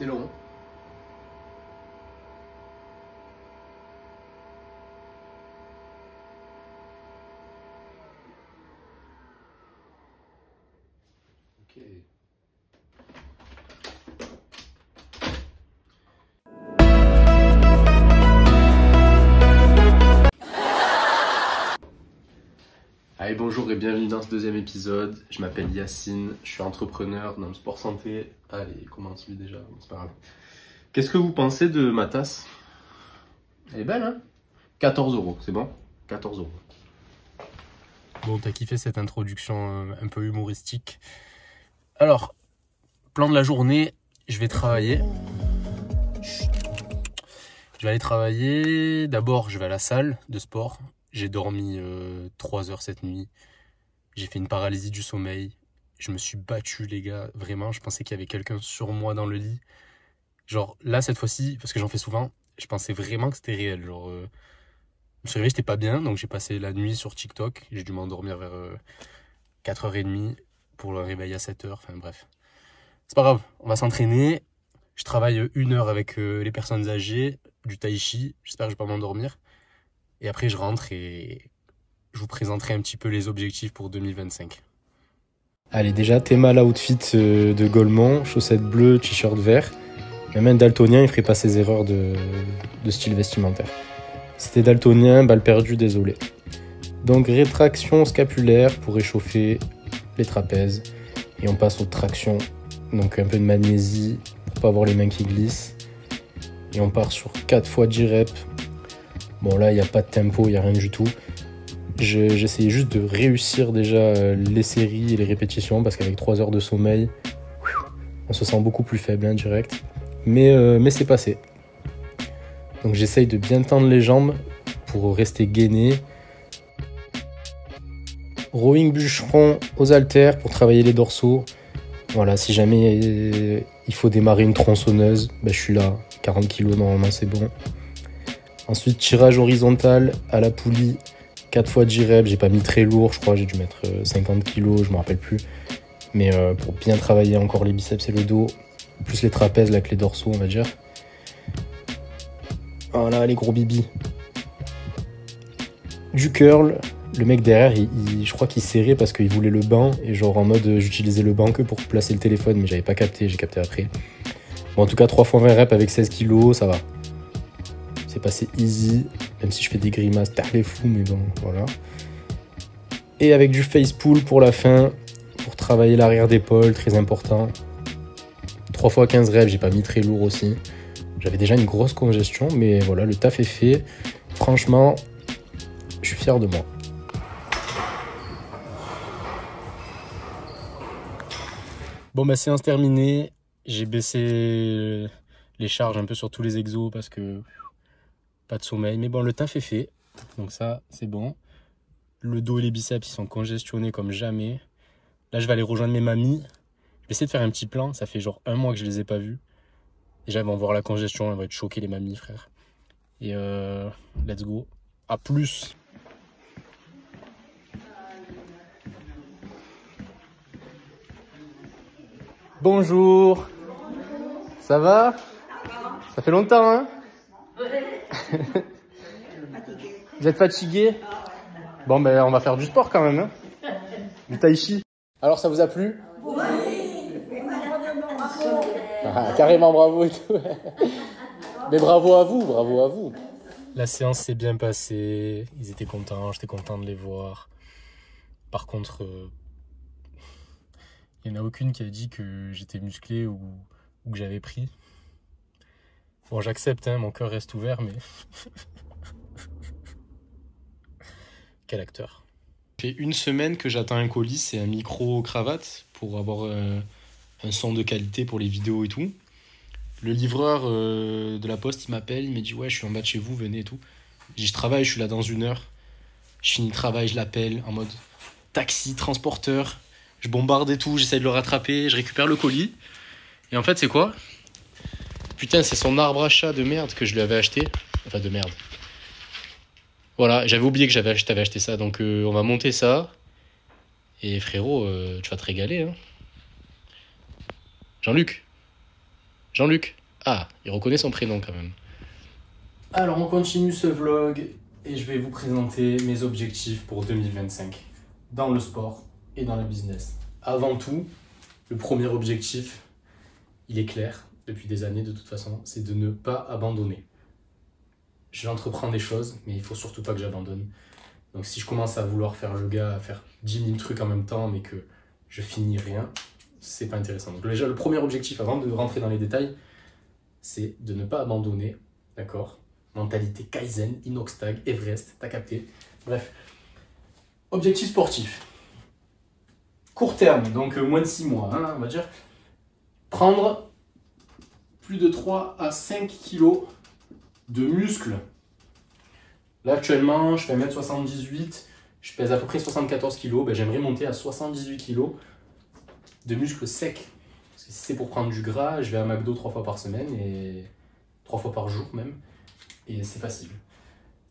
C'est long. Ok. Allez, bonjour et bienvenue dans ce deuxième épisode. Je m'appelle Yacine, je suis entrepreneur dans le sport santé. Allez, commence-lui déjà, c'est pas grave. Qu'est-ce que vous pensez de ma tasse? Elle est belle, hein? 14 €, c'est bon? 14 €. Bon, t'as kiffé cette introduction un peu humoristique. Alors, plan de la journée, je vais travailler. Je vais aller travailler. D'abord, je vais à la salle de sport. J'ai dormi 3 heures cette nuit. J'ai fait une paralysie du sommeil. Je me suis battu, les gars. Vraiment, je pensais qu'il y avait quelqu'un sur moi dans le lit. Genre, là, cette fois-ci, parce que j'en fais souvent, je pensais vraiment que c'était réel. Genre, je me suis réveillé, j'étais pas bien. Donc, j'ai passé la nuit sur TikTok. J'ai dû m'endormir vers 4h30 pour le réveil à 7h. Enfin, bref. C'est pas grave, on va s'entraîner. Je travaille 1 heure avec les personnes âgées, du tai chi. J'espère que je vais pas m'endormir. Et après, je rentre et je vous présenterai un petit peu les objectifs pour 2025. Allez, déjà, Théma l'outfit de Golemont, chaussettes bleues, t-shirt vert. Même un daltonien, il ferait pas ses erreurs de style vestimentaire. C'était daltonien, balle perdue, désolé. Donc, rétraction scapulaire pour réchauffer les trapèzes. Et on passe aux tractions. Donc, un peu de magnésie pour pas avoir les mains qui glissent. Et on part sur 4 fois 10 reps. Bon, là, il n'y a pas de tempo, il n'y a rien du tout. J'essayais juste de réussir déjà les séries et les répétitions parce qu'avec 3 heures de sommeil, on se sent beaucoup plus faible, hein, direct. Mais c'est passé. Donc j'essaye de bien tendre les jambes pour rester gainé. Rowing bûcheron aux haltères pour travailler les dorsaux. Voilà, si jamais il faut démarrer une tronçonneuse, ben je suis là. 40 kg normalement, c'est bon. Ensuite, tirage horizontal à la poulie. 4 fois 10 reps, j'ai pas mis très lourd, je crois, j'ai dû mettre 50 kg, je me rappelle plus. Mais pour bien travailler encore les biceps et le dos, plus les trapèzes, là, que les dorsaux, on va dire. Voilà, les gros bibis. Du curl, le mec derrière, je crois qu'il serrait parce qu'il voulait le banc, et genre en mode, j'utilisais le banc que pour placer le téléphone, mais j'avais pas capté, j'ai capté après. Bon, en tout cas, 3 fois 20 reps avec 16 kg, ça va. C'est passé easy, même si je fais des grimaces, t'as les fous, mais bon, voilà. Et avec du face pull pour la fin, pour travailler l'arrière d'épaule, très important. 3 fois 15 reps, j'ai pas mis très lourd aussi. J'avais déjà une grosse congestion, mais voilà, le taf est fait. Franchement, je suis fier de moi. Bon, bah, séance terminée. J'ai baissé les charges un peu sur tous les exos parce que pas de sommeil. Mais bon, le taf est fait. Donc ça, c'est bon. Le dos et les biceps, ils sont congestionnés comme jamais. Là, je vais aller rejoindre mes mamies. Je vais essayer de faire un petit plan. Ça fait genre 1 mois que je les ai pas vues. Déjà, elles vont voir la congestion. Elles vont être choquées, les mamies, frère. Et let's go. À plus. Bonjour. Ça va? Ça fait longtemps, hein? Vous êtes fatigué? Bon, ben, on va faire du sport quand même, hein? Du tai chi. Alors, ça vous a plu? Oui. Ah, carrément, bravo et tout. Mais bravo à vous, bravo à vous. La séance s'est bien passée. Ils étaient contents, j'étais content de les voir. Par contre, il n'y en a aucune qui a dit que j'étais musclé ou que j'avais pris. Bon, j'accepte, hein, mon cœur reste ouvert, mais... Quel acteur. Ça fait 1 semaine que j'attends un colis et un micro-cravate pour avoir un son de qualité pour les vidéos et tout. Le livreur de la poste, il m'appelle, il me dit « Ouais, je suis en bas de chez vous, venez et tout. » Je dis « Je travaille, je suis là dans 1 heure. » Je finis le travail, je l'appelle en mode taxi, transporteur. Je bombarde et tout, j'essaie de le rattraper, je récupère le colis. Et en fait, c'est quoi? Putain, c'est son arbre à chat de merde que je lui avais acheté. Enfin, de merde. Voilà, j'avais oublié que t'avais acheté ça. Donc, on va monter ça. Et frérot, tu vas te régaler, hein. Jean-Luc. Jean-Luc. Ah, il reconnaît son prénom quand même. Alors on continue ce vlog et je vais vous présenter mes objectifs pour 2025 dans le sport et dans le business. Avant tout, le premier objectif, il est clair depuis des années de toute façon, c'est de ne pas abandonner. Je vais entreprendre des choses, mais il faut surtout pas que j'abandonne. Donc si je commence à vouloir faire le gars, à faire 10 000 trucs en même temps, mais que je finis rien, c'est pas intéressant. Donc déjà, le premier objectif, avant de rentrer dans les détails, c'est de ne pas abandonner, d'accord? Mentalité Kaizen, Inoxtag, Everest, t'as capté. Bref, objectif sportif. Court terme, donc moins de 6 mois, hein, on va dire. Prendre plus de 3 à 5 kilos de muscles. Là, actuellement, je fais 1m78, je pèse à peu près 74 kg. Ben, j'aimerais monter à 78 kg de muscles secs. Parce que si c'est pour prendre du gras, je vais à McDo 3 fois par semaine, et 3 fois par jour même. Et c'est facile.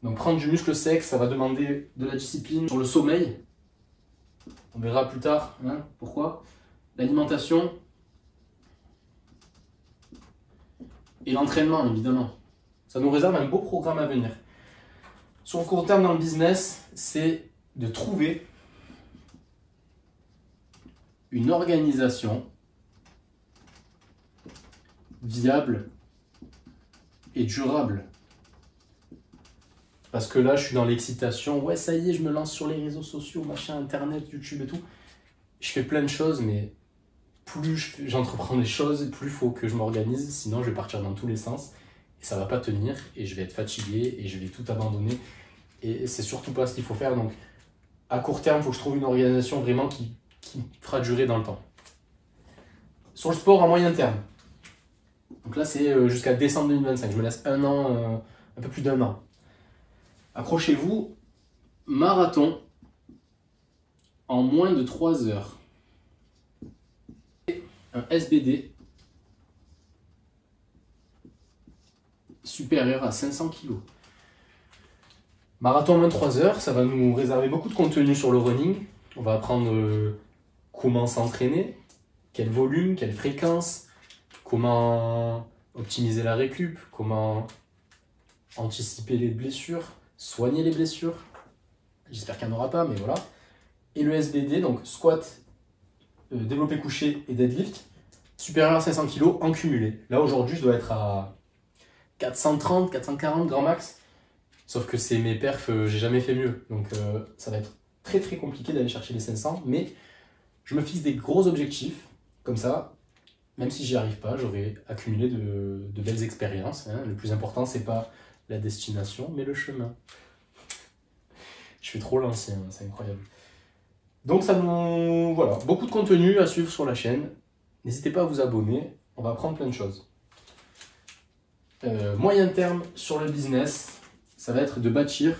Donc prendre du muscle sec, ça va demander de la discipline sur le sommeil. On verra plus tard hein, pourquoi. L'alimentation. Et l'entraînement, évidemment. Ça nous réserve un beau programme à venir. Sur le court terme dans le business, c'est de trouver une organisation viable et durable. Parce que là, je suis dans l'excitation. Ouais, ça y est, je me lance sur les réseaux sociaux, machin, Internet, YouTube et tout. Je fais plein de choses, mais plus j'entreprends des choses, plus il faut que je m'organise. Sinon, je vais partir dans tous les sens. Et ça va pas tenir. Et je vais être fatigué et je vais tout abandonner. Et c'est surtout pas ce qu'il faut faire. Donc, à court terme, il faut que je trouve une organisation vraiment qui me fera durer dans le temps. Sur le sport, à moyen terme. Donc là, c'est jusqu'à décembre 2025. Je me laisse un an, un peu plus d'un an. Accrochez-vous, marathon en moins de 3 heures. Un SBD supérieur à 500 kg. Marathon en moins de 3 heures, ça va nous réserver beaucoup de contenu sur le running. On va apprendre comment s'entraîner, quel volume, quelle fréquence, comment optimiser la récup, comment anticiper les blessures, soigner les blessures. J'espère qu'il n'y en aura pas, mais voilà. Et le SBD, donc squat, développé couché et deadlift, supérieur à 500 kg en cumulé. Là aujourd'hui, je dois être à 430, 440 grand max. Sauf que c'est mes perfs, j'ai jamais fait mieux. Donc ça va être très très compliqué d'aller chercher les 500. Mais je me fixe des gros objectifs. Comme ça, même si j'y arrive pas, j'aurai accumulé de belles expériences. Hein. Le plus important, c'est pas la destination, mais le chemin. Je fais trop l'ancien, c'est incroyable. Donc ça nous... Voilà, beaucoup de contenu à suivre sur la chaîne. N'hésitez pas à vous abonner, on va apprendre plein de choses. Moyen terme sur le business, ça va être de bâtir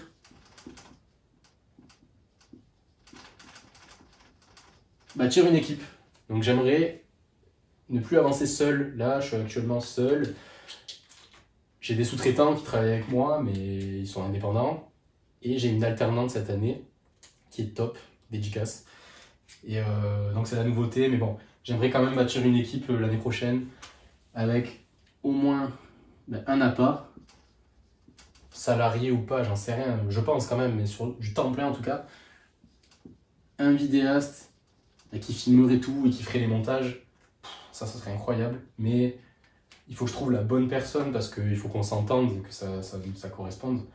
une équipe. Donc j'aimerais ne plus avancer seul. Là, je suis actuellement seul. J'ai des sous-traitants qui travaillent avec moi, mais ils sont indépendants. Et j'ai une alternante cette année qui est top, dédicace. Et donc c'est la nouveauté, mais bon, j'aimerais quand même bâtir une équipe l'année prochaine avec au moins un appât, salarié ou pas, j'en sais rien, je pense quand même, mais sur du temps plein en tout cas. Un vidéaste qui filmerait tout et qui ferait les montages, ça serait incroyable, mais il faut que je trouve la bonne personne parce qu'il faut qu'on s'entende et que ça corresponde.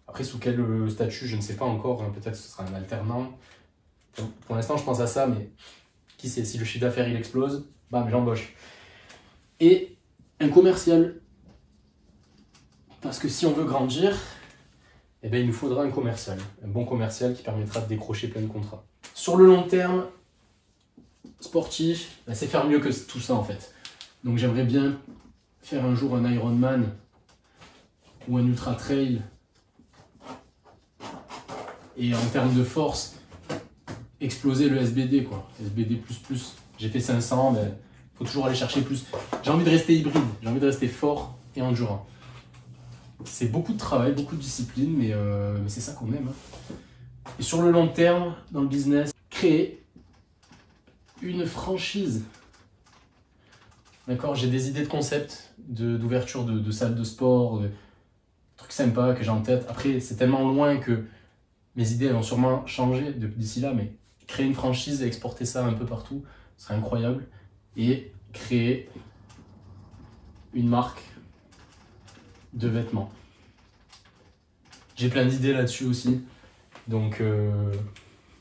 Après, sous quel statut, je ne sais pas encore, hein, peut-être que ce sera un alternant. Pour l'instant, je pense à ça, mais qui sait, si le chiffre d'affaires il explose, bam, j'embauche. Et un commercial. Parce que si on veut grandir, eh ben, il nous faudra un commercial. Un bon commercial qui permettra de décrocher plein de contrats. Sur le long terme, sportif, c'est faire mieux que tout ça en fait. Donc j'aimerais bien faire un jour un Ironman ou un ultra trail. Et en termes de force, exploser le SBD quoi. SBD++. J'ai fait 500, mais il faut toujours aller chercher plus. J'ai envie de rester hybride, j'ai envie de rester fort et endurant. C'est beaucoup de travail, beaucoup de discipline, mais c'est ça qu'on aime. Hein. Et sur le long terme, dans le business, créer une franchise. D'accord, j'ai des idées de concept, d'ouverture de salles de sport, de trucs sympas que j'ai en tête. Après, c'est tellement loin que mes idées elles vont sûrement changer d'ici là, mais créer une franchise et exporter ça un peu partout, ce serait incroyable. Et créer une marque de vêtements. J'ai plein d'idées là-dessus aussi. Donc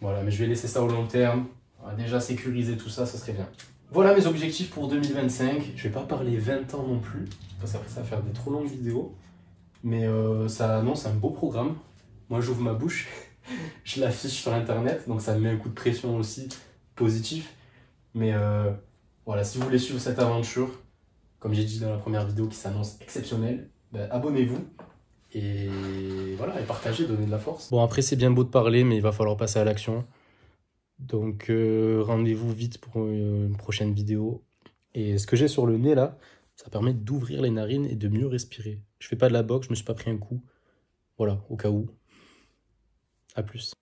voilà, mais je vais laisser ça au long terme. On va déjà sécuriser tout ça, ça serait bien. Voilà mes objectifs pour 2025. Je vais pas parler 20 ans non plus, parce qu'après ça va faire des trop longues vidéos. Mais ça annonce un beau programme. Moi j'ouvre ma bouche, je l'affiche sur internet, donc ça me met un coup de pression aussi positif. Mais voilà, si vous voulez suivre cette aventure, comme j'ai dit dans la première vidéo qui s'annonce exceptionnelle, ben, abonnez-vous. Et voilà, et partagez, donnez de la force. Bon, après, c'est bien beau de parler, mais il va falloir passer à l'action. Donc, rendez-vous vite pour une prochaine vidéo. Et ce que j'ai sur le nez, là, ça permet d'ouvrir les narines et de mieux respirer. Je fais pas de la boxe, je me suis pas pris un coup. Voilà, au cas où. À plus.